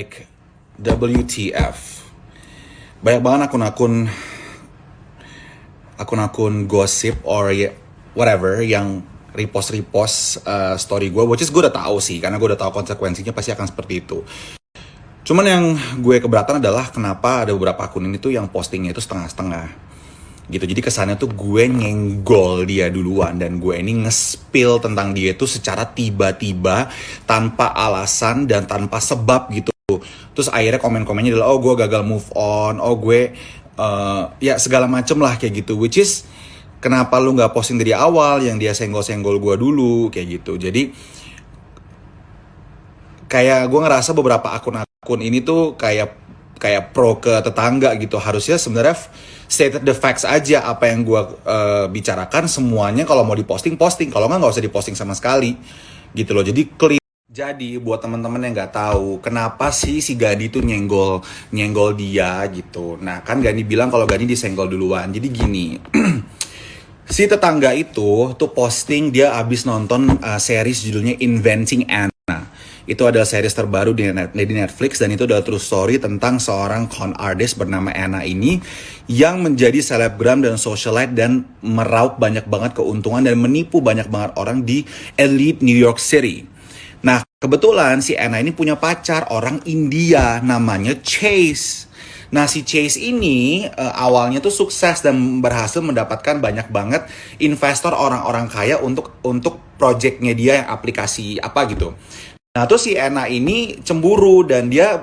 like WTF. Banyak banget akun-akun gosip or whatever yang repost story gue, which is gue udah tahu sih, karena gue udah tahu konsekuensinya pasti akan seperti itu. Cuman yang gue keberatan adalah kenapa ada beberapa akun ini tuh yang postingnya itu setengah-setengah gitu. Jadi kesannya tuh gue nyenggol dia duluan dan gue ini nge-spill tentang dia itu secara tiba-tiba, tanpa alasan dan tanpa sebab gitu. Terus akhirnya komen-komennya adalah oh gue gagal move on, oh gue ya segala macem lah kayak gitu. Which is kenapa lu gak posting dari awal yang dia senggol-senggol gue dulu kayak gitu. Jadi kayak gue ngerasa beberapa akun ini tuh kayak pro ke tetangga gitu. Harusnya sebenarnya stated the facts aja, apa yang gue bicarakan semuanya kalau mau diposting, kalau nggak usah diposting sama sekali gitu loh. Jadi clear. Jadi buat teman-teman yang nggak tahu kenapa sih si Gani tuh nyenggol dia gitu. Nah kan Gani bilang kalau Gani disenggol duluan. Jadi gini, si tetangga itu tuh posting dia abis nonton series judulnya Inventing Anna. Itu adalah series terbaru di Netflix dan itu adalah true story tentang seorang con artist bernama Anna ini yang menjadi selebgram dan socialite dan meraup banyak banget keuntungan dan menipu banyak banget orang di elite New York City. Nah, kebetulan si Anna ini punya pacar orang India namanya Chase. Nah, si Chase ini awalnya tuh sukses dan berhasil mendapatkan banyak banget investor orang-orang kaya untuk projectnya dia yang aplikasi apa gitu. Nah, terus si Anna ini cemburu dan dia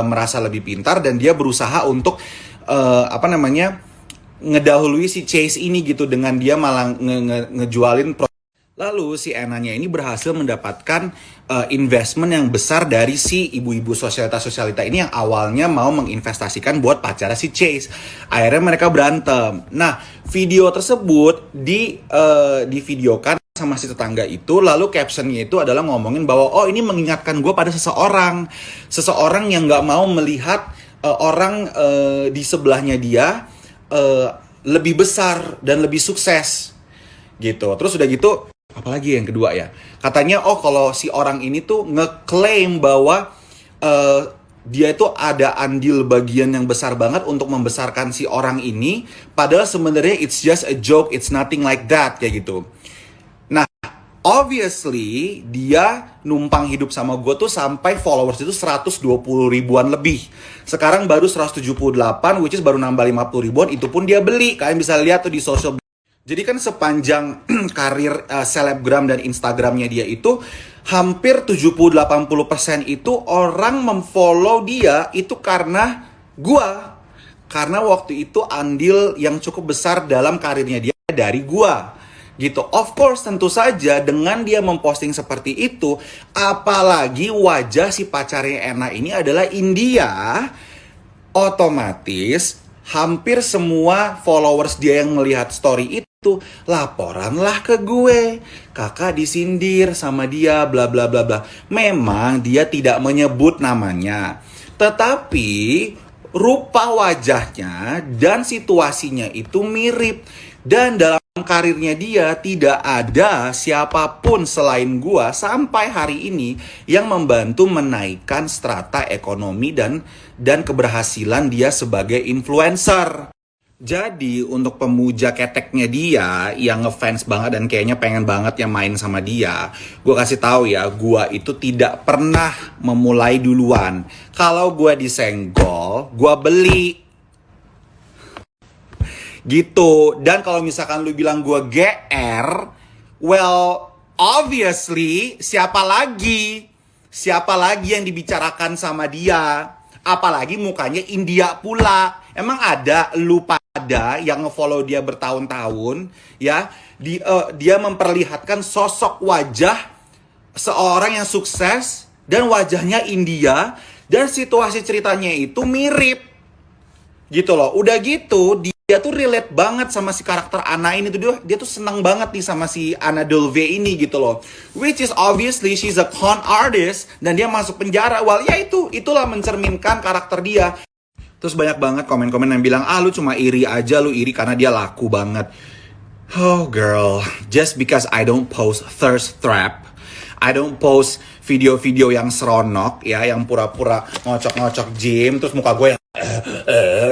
merasa lebih pintar dan dia berusaha untuk ngedahului si Chase ini gitu dengan dia malah ngejualin. Lalu si Anna-nya ini berhasil mendapatkan investment yang besar dari si ibu-ibu sosialita ini yang awalnya mau menginvestasikan buat pacarnya si Chase. Akhirnya mereka berantem. Nah, video tersebut divideokan sama si tetangga itu, lalu captionnya itu adalah ngomongin bahwa oh ini mengingatkan gue pada seseorang yang nggak mau melihat orang di sebelahnya dia lebih besar dan lebih sukses gitu. Terus udah gitu, apalagi yang kedua ya, katanya oh kalau si orang ini tuh ngeklaim bahwa dia itu ada andil bagian yang besar banget untuk membesarkan si orang ini, padahal sebenarnya it's just a joke, it's nothing like that kayak gitu. Nah, obviously dia numpang hidup sama gue tuh sampai followers itu 120 ribuan lebih. Sekarang baru 178, which is baru nambah 50 ribuan, itu pun dia beli. Kalian bisa lihat tuh di social. Jadi kan sepanjang karir selebgram dan Instagramnya dia itu hampir 70-80% itu orang memfollow dia itu karena gua. Karena waktu itu andil yang cukup besar dalam karirnya dia dari gua. Gitu. Of course tentu saja dengan dia memposting seperti itu, apalagi wajah si pacarnya Anna ini adalah India, otomatis hampir semua followers dia yang melihat story itu laporanlah ke gue, kakak disindir sama dia bla bla bla bla. Memang dia tidak menyebut namanya, tetapi rupa wajahnya dan situasinya itu mirip. Dan dalam karirnya dia tidak ada siapapun selain gua sampai hari ini yang membantu menaikkan strata ekonomi dan keberhasilan dia sebagai influencer. Jadi untuk pemuja keteknya dia yang ngefans banget dan kayaknya pengen banget yang main sama dia, gue kasih tahu ya, gue itu tidak pernah memulai duluan. Kalau gue disenggol, gue beli. Gitu. Dan kalau misalkan lu bilang gue GR, well, obviously siapa lagi yang dibicarakan sama dia? Apalagi mukanya India pula. Emang ada lu pada yang nge-follow dia bertahun-tahun ya, dia memperlihatkan sosok wajah seorang yang sukses dan wajahnya India dan situasi ceritanya itu mirip. Gitu loh. Udah gitu dia tuh relate banget sama si karakter Anna ini tuh, dia tuh seneng banget nih sama si Anna Delvey ini gitu loh. Which is obviously she's a con artist dan dia masuk penjara. Well ya itulah mencerminkan karakter dia. Terus banyak banget komen-komen yang bilang, lu cuma iri aja, lu iri karena dia laku banget. Oh girl, just because I don't post thirst trap, I don't post video-video yang seronok ya, yang pura-pura ngocok-ngocok gym, terus muka gue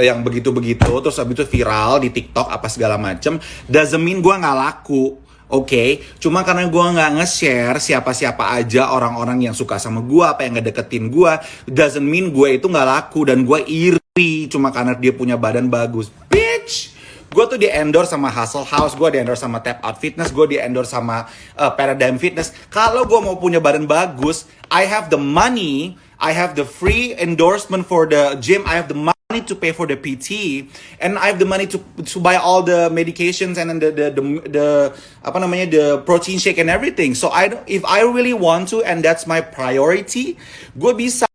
yang begitu-begitu, terus habis itu viral di TikTok apa segala macem. Doesn't mean gue nggak laku. Oke, cuma karena gue nggak nge-share siapa-siapa aja orang-orang yang suka sama gue, apa yang ngedeketin gue, doesn't mean gue itu nggak laku dan gue iri cuma karena dia punya badan bagus. Bitch! Gue tuh di-endorse sama Hustle House, gue di-endorse sama Tap Out Fitness, gue di-endorse sama Paradigm Fitness. Kalau gue mau punya badan bagus, I have the money, I have the free endorsement for the gym, I have the money to pay for the PT, and I have the money to buy all the medications and then the apa namanya, the protein shake and everything. So if I really want to and that's my priority, gue bisa.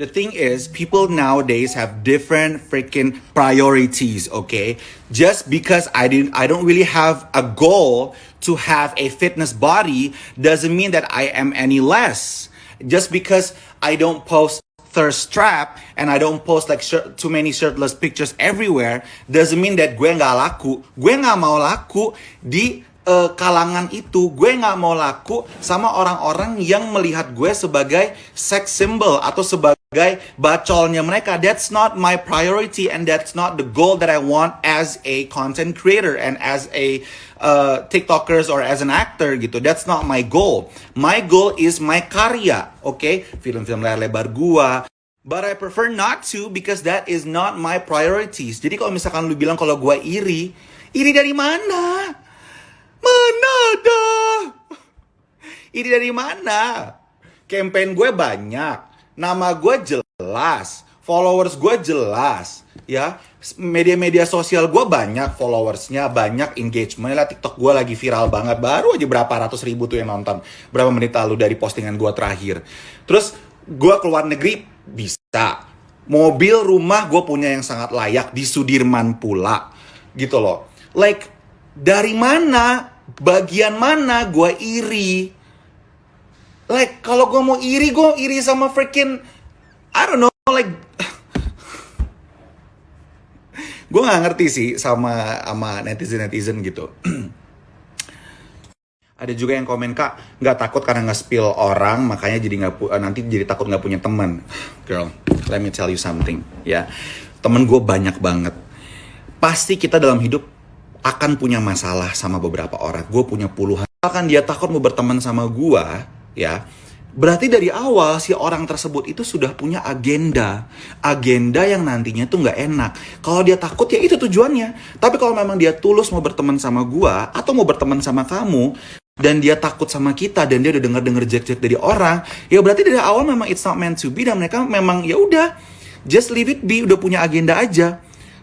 The thing is, people nowadays have different freaking priorities, okay? Just because I don't really have a goal to have a fitness body doesn't mean that I am any less. Just because I don't post thirst trap and I don't post like too many shirtless pictures everywhere doesn't mean that gue nggak laku. Gue nggak mau laku di kalangan itu. Gue nggak mau laku sama orang-orang yang melihat gue sebagai sex symbol atau sebagai bacolnya mereka. That's not my priority and that's not the goal that I want as a content creator and as a TikTokers or as an actor gitu. That's not my goal. My goal is my karya, okay? Film-film layar lebar gua. But I prefer not to because that is not my priorities. Jadi kalau misalkan lu bilang kalau gua iri dari mana? Mana dah? Iri dari mana? Campaign gue banyak, nama gue jelas, followers gue jelas, ya. Media-media sosial gue banyak followersnya, banyak engagement lah. TikTok gue lagi viral banget, baru aja berapa ratus ribu tuh yang nonton berapa menit lalu dari postingan gue terakhir. Terus gue keluar negeri bisa, mobil rumah gue punya yang sangat layak di Sudirman pula, gitu loh. Like dari mana, bagian mana gue iri? Like kalau gue mau iri, gue iri sama freaking I don't know, like gue nggak ngerti sih sama netizen gitu. Ada juga yang komen, Kak, nggak takut karena nge-spill orang, makanya jadi nanti jadi takut nggak punya teman. Girl, let me tell you something, ya. Temen gue banyak banget. Pasti kita dalam hidup akan punya masalah sama beberapa orang. Gue punya puluhan. Akan dia takut mau berteman sama gue, ya. Berarti dari awal si orang tersebut itu sudah punya agenda yang nantinya tuh nggak enak. Kalau dia takut ya itu tujuannya. Tapi kalau memang dia tulus mau berteman sama gua atau mau berteman sama kamu dan dia takut sama kita dan dia udah denger jek dari orang, ya berarti dari awal memang it's not meant to be dan mereka memang ya udah just leave it be, udah punya agenda aja.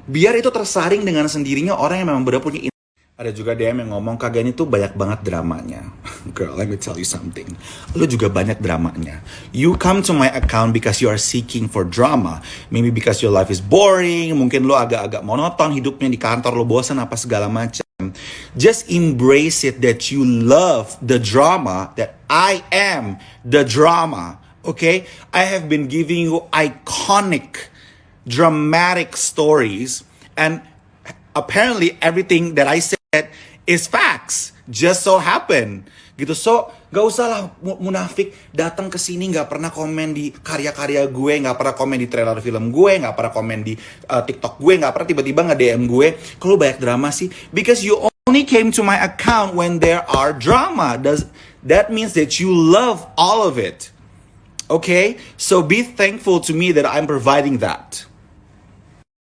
Biar itu tersaring dengan sendirinya orang yang memang benar punya. Ada juga DM yang ngomong, Kak Gani tuh banyak banget dramanya. Girl, let me tell you something. Lu juga banyak dramanya. You come to my account because you are seeking for drama. Maybe because your life is boring. Mungkin lu agak-agak monoton hidupnya di kantor, lu bosan apa segala macam. Just embrace it that you love the drama, that I am the drama. Okay? I have been giving you iconic, dramatic stories. And apparently everything that I said is facts, just so happen gitu. So gak usah lah munafik datang ke sini gak pernah komen di karya-karya gue, gak pernah komen di trailer film gue, gak pernah komen di TikTok gue, gak pernah tiba-tiba nge-DM gue kalau banyak drama sih, because you only came to my account when there are drama. That means that you love all of it. Okay, so be thankful to me that I'm providing that.